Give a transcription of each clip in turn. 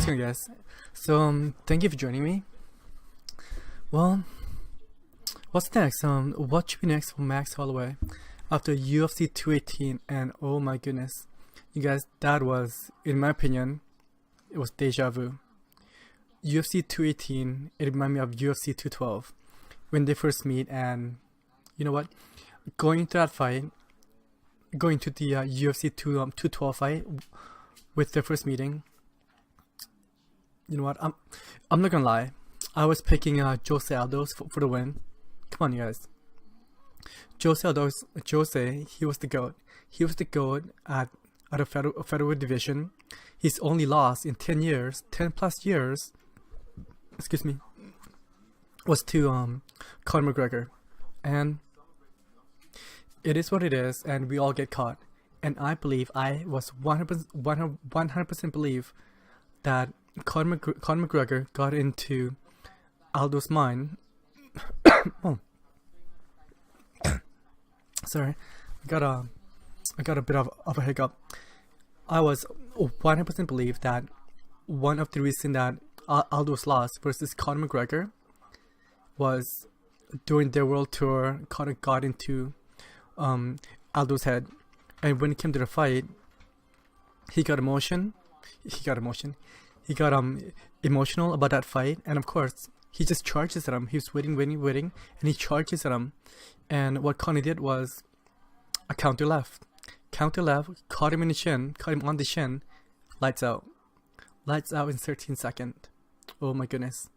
Okay, guys. So, thank you for joining me. Well, what's next? What should be next for Max Holloway after UFC 218? And oh my goodness, you guys, that was, in my opinion, it was deja vu. UFC 218, it reminded me of UFC 212 when they first meet, and you know what? Going to that fight, going to the UFC 212 fight with their first meeting. You know what? I'm not gonna lie. I was picking Jose Aldo's for the win. Come on, you guys. Jose, he was the GOAT. He was the GOAT at a featherweight division. He's only lost in 10 years, 10 plus years, excuse me, was to Conor McGregor. And it is what it is, and we all get caught. And I believe, I was 100% believe that Conor McGregor got into Aldo's mind. Oh. Sorry, I got a bit of a hiccup. I was 100% believe that one of the reasons that Aldo's lost versus Conor McGregor was during their world tour. Conor got into Aldo's head, and when it came to the fight, he got emotional about that fight, and of course he just charges at him. He was waiting, and he charges at him. And what Conor did was a counter left, caught him in the chin, caught him on the shin, lights out in 13 seconds. Oh my goodness.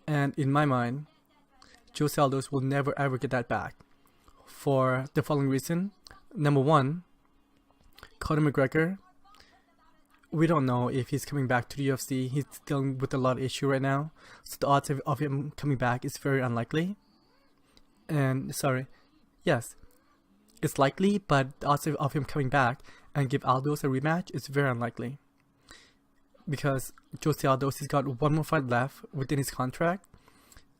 And in my mind, Jose Aldo's will never ever get that back for the following reason. Number one, Conor McGregor, we don't know if he's coming back to the UFC. He's dealing with a lot of issue right now, so the odds of him coming back is very unlikely. And yes, it's likely, but the odds of him coming back and give Aldo's a rematch is very unlikely, because Jose Aldo's, he's got one more fight left within his contract,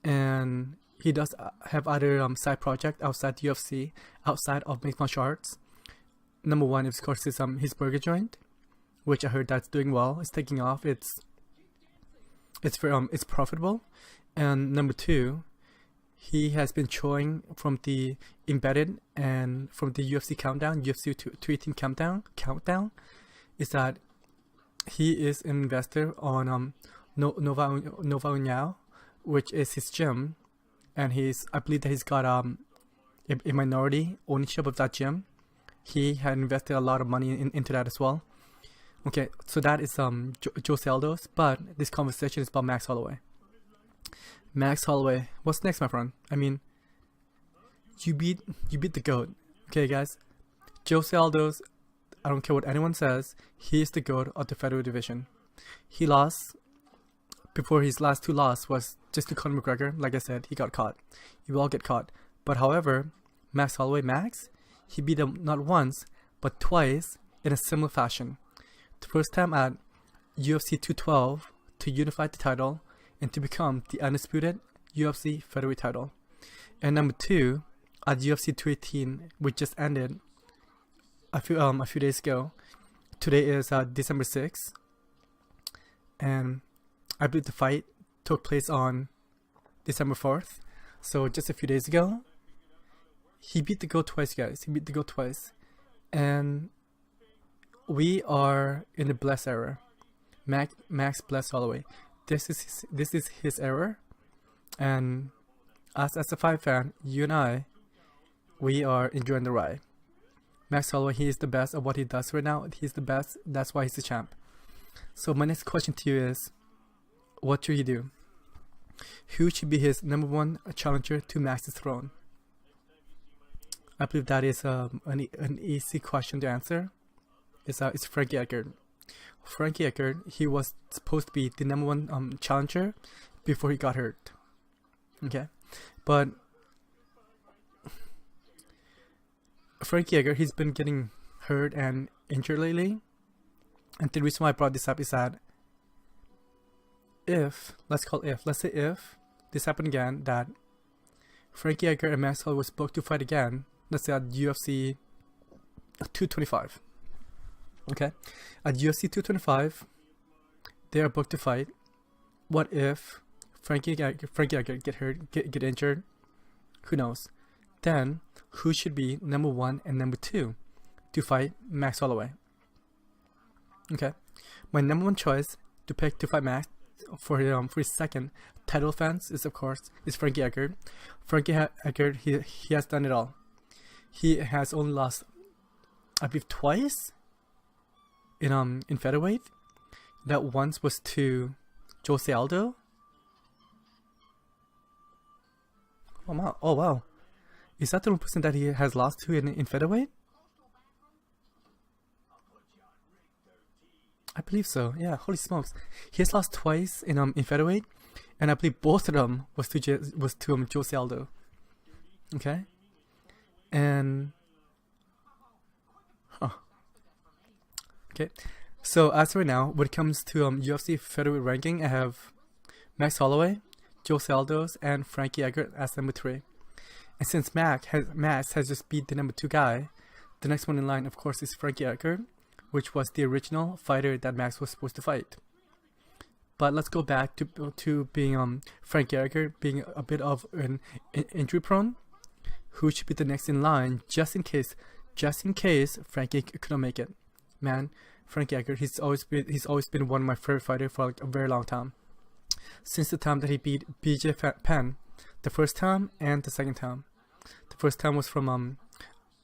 and he does have other side project outside the UFC, outside of mixed martial arts. Number one, of course, is his burger joint, which I heard that's doing well. It's taking off. It's profitable. And number two, he has been showing from the embedded and from the UFC countdown, UFC 218 countdown, is that he is an investor on Nova União, which is his gym, and I believe that he's got a minority ownership of that gym. He had invested a lot of money into that as well. Okay, so that is Jose Aldo's, but this conversation is about Max Holloway. Max Holloway, what's next, my friend? I mean, you beat the GOAT. Okay, guys, Jose Aldo's, I don't care what anyone says, he is the GOAT of the featherweight division. He lost before his last two losses was just to Conor McGregor. Like I said, he got caught. You all get caught. But however, Max Holloway, he beat him not once but twice in a similar fashion. The first time at UFC 212 to unify the title and to become the undisputed UFC featherweight title. And number two, at UFC 218, which just ended a few days ago. Today is December 6th, and I believe the fight took place on December 4th. So just a few days ago, he beat the GOAT twice, guys. He beat the GOAT twice, and we are in the blessed era. Max blessed Holloway. This is his era, and as a fight fan, you and I, we are enjoying the ride. Max Holloway, he is the best at what he does right now. He's the best. That's why he's the champ. So my next question to you is, what should he do? Who should be his number one challenger to Max's throne? I believe that is an easy question to answer. It's Frankie Edgar. Frankie Edgar, he was supposed to be the number one challenger before he got hurt. Okay, but Frankie Edgar, he's been getting hurt and injured lately, and the reason why I brought this up is that let's say if this happened again, that Frankie Edgar and Max Holloway was booked to fight again, let's say at UFC 225. Okay, at UFC 225, they are booked to fight. What if Frankie Edgar get hurt, get injured? Who knows? Then who should be number 1 and number 2 to fight Max Holloway? Okay, my number 1 choice to pick to fight Max for his second title offense is, of course, Frankie Edgar. Frankie Edgar, he has done it all. He has only lost, I believe, twice in featherweight. That once was to Jose Aldo. Oh wow. Is that the only person that he has lost to in featherweight? I believe so. Yeah, holy smokes. He has lost twice in featherweight, and I believe both of them was to Jose Aldo. Okay? And okay. So as of right now, when it comes to UFC featherweight ranking, I have Max Holloway, Jose Aldo's, and Frankie Edgar as number 3. And since Max has just beat the number 2 guy, the next one in line, of course, is Frankie Edgar, which was the original fighter that Max was supposed to fight. But let's go back to being Frankie Edgar being a bit of an injury prone. Who should be the next in line, just in case Frankie couldn't make it? Man, Frankie Edgar, he's always been one of my favorite fighters for like a very long time. Since the time that he beat BJ Penn, the first time and the second time. The first time was from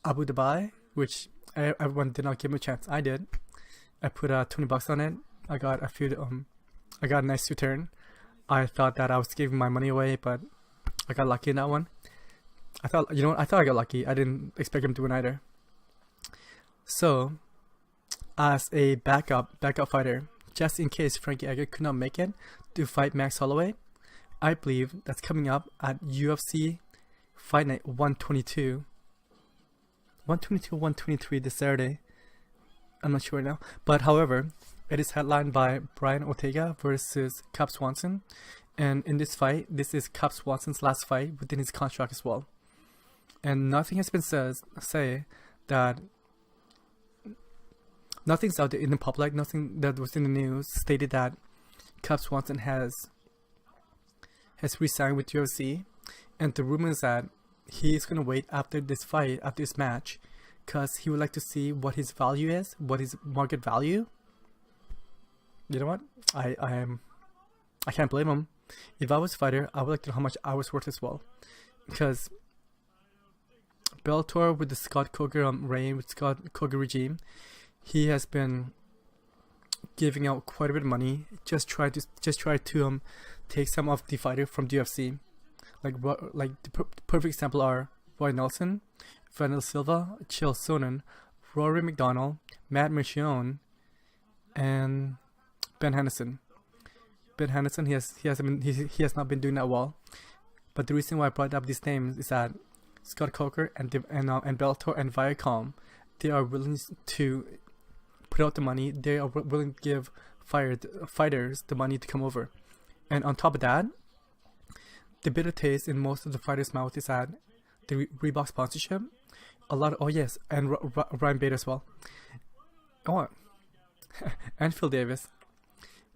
Abu Dhabi, which everyone did not give him a chance. I did. I put $20 on it. I got a nice return. I thought that I was giving my money away, but I got lucky in that one. I thought I got lucky. I didn't expect him to win either. So, as a backup fighter, just in case Frankie Edgar could not make it to fight Max Holloway, I believe that's coming up at UFC Fight Night 122. 122, 123 this Saturday. I'm not sure now. But however, it is headlined by Brian Ortega versus Cub Swanson. And in this fight, this is Cub Swanson's last fight within his contract as well. And nothing has been say that nothing's out there in the public, nothing that was in the news stated that Cub Swanson has re-signed with UFC. And the rumor is that he is going to wait after this fight, after this match, because he would like to see what his value is, what his market value. You know what? I can't blame him. If I was a fighter, I would like to know how much I was worth as well. Because Bellator with the Scott Coker reign, with Scott Coker regime, he has been giving out quite a bit of money, just try to take some of the fighter from the UFC. Like the perfect example are Roy Nelson, Vanilla Silva, Chael Sonnen, Rory McDonald, Matt Michion, and Ben Henderson. Ben Henderson, he has not been doing that well. But the reason why I brought up these names is that Scott Coker and Bellator and Viacom, they are willing to put out the money. They are willing to give fighters the money to come over. And on top of that, the bitter taste in most of the fighters' mouth is that the Reebok sponsorship, and Ryan Bader as well. And Phil Davis.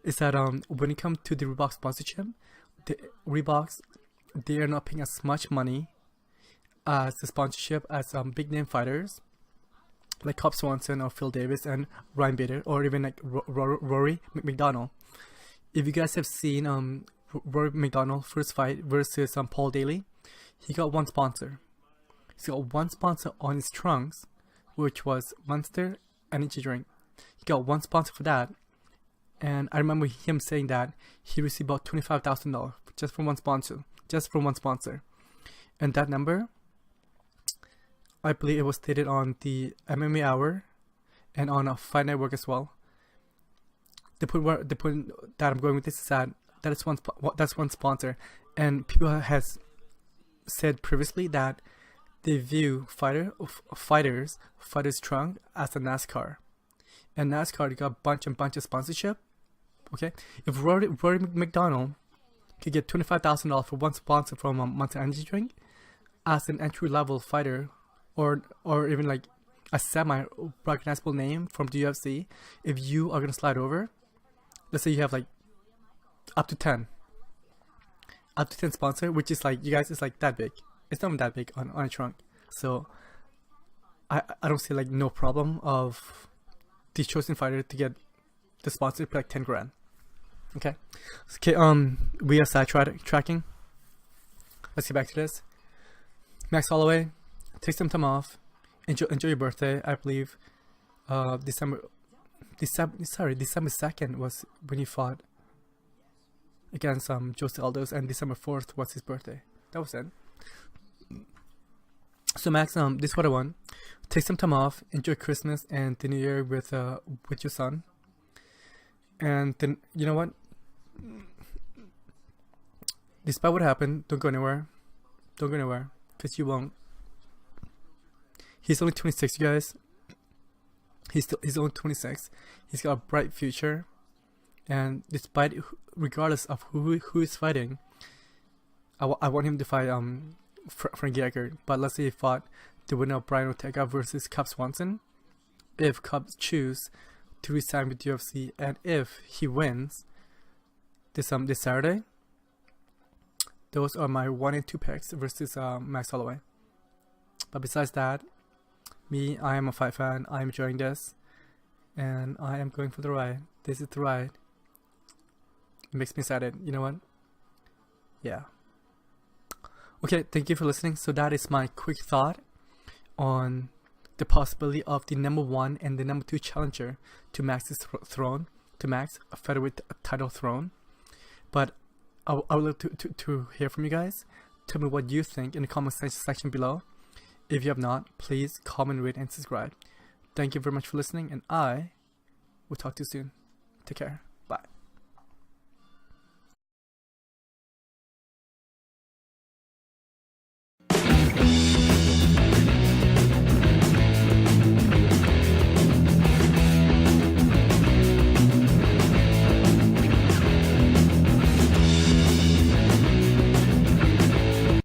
Is that when it comes to the Reebok sponsorship, the Reeboks, they are not paying as much money as the sponsorship as big name fighters like Cub Swanson or Phil Davis and Ryan Bader, or even like Rory McDonald. If you guys have seen Rory McDonald first fight versus Paul Daly, he got one sponsor. He's got one sponsor on his trunks, which was Monster Energy Drink. He got one sponsor for that. And I remember him saying that he received about $25,000 just from one sponsor. And that number, I believe it was stated on the MMA Hour and on a Fight Network as well. The point that I'm going with this is that's one sponsor, and people has said previously that they view fighters trunk as a NASCAR, and NASCAR got a bunch of sponsorship. Okay, if Rory McDonald could get $25,000 for one sponsor from Monster Energy Drink as an entry level fighter, or even like a semi recognizable name from the UFC, if you are gonna slide over, let's say you have like up to 10 sponsor, which is like, you guys, it's like that big. It's not that big on a trunk. So I don't see like no problem of the chosen fighter to get the sponsor for like 10 grand. Okay. We are tracking. Let's get back to this. Max Holloway, take some time off. Enjoy your birthday. I believe December 2nd was when he fought against Jose Aldo's, and December 4th was his birthday. That was it. So Max, this is what I want. Take some time off. Enjoy Christmas and the New Year with your son. And then, you know what? Despite what happened, don't go anywhere. Don't go anywhere, because you won't. He's only 26, you guys. He's only 26. He's got a bright future, and regardless of who is fighting, I want him to fight Frank Yeager. But let's say he fought the winner of Brian Ortega versus Cub Swanson. If Cubs choose to resign with UFC, and if he wins this Saturday, those are my 1 and 2 picks versus Max Holloway. But besides that, I am a fight fan. I am enjoying this, and I am going for the ride. This is the ride. It makes me excited. You know what? Yeah. Okay, thank you for listening. So that is my quick thought on the possibility of the number 1 and the number 2 challenger to Max's throne, to Max, a featherweight title throne. But I would love to hear from you guys. Tell me what you think in the comment section below. If you have not, please comment, rate, and subscribe. Thank you very much for listening, and I will talk to you soon. Take care.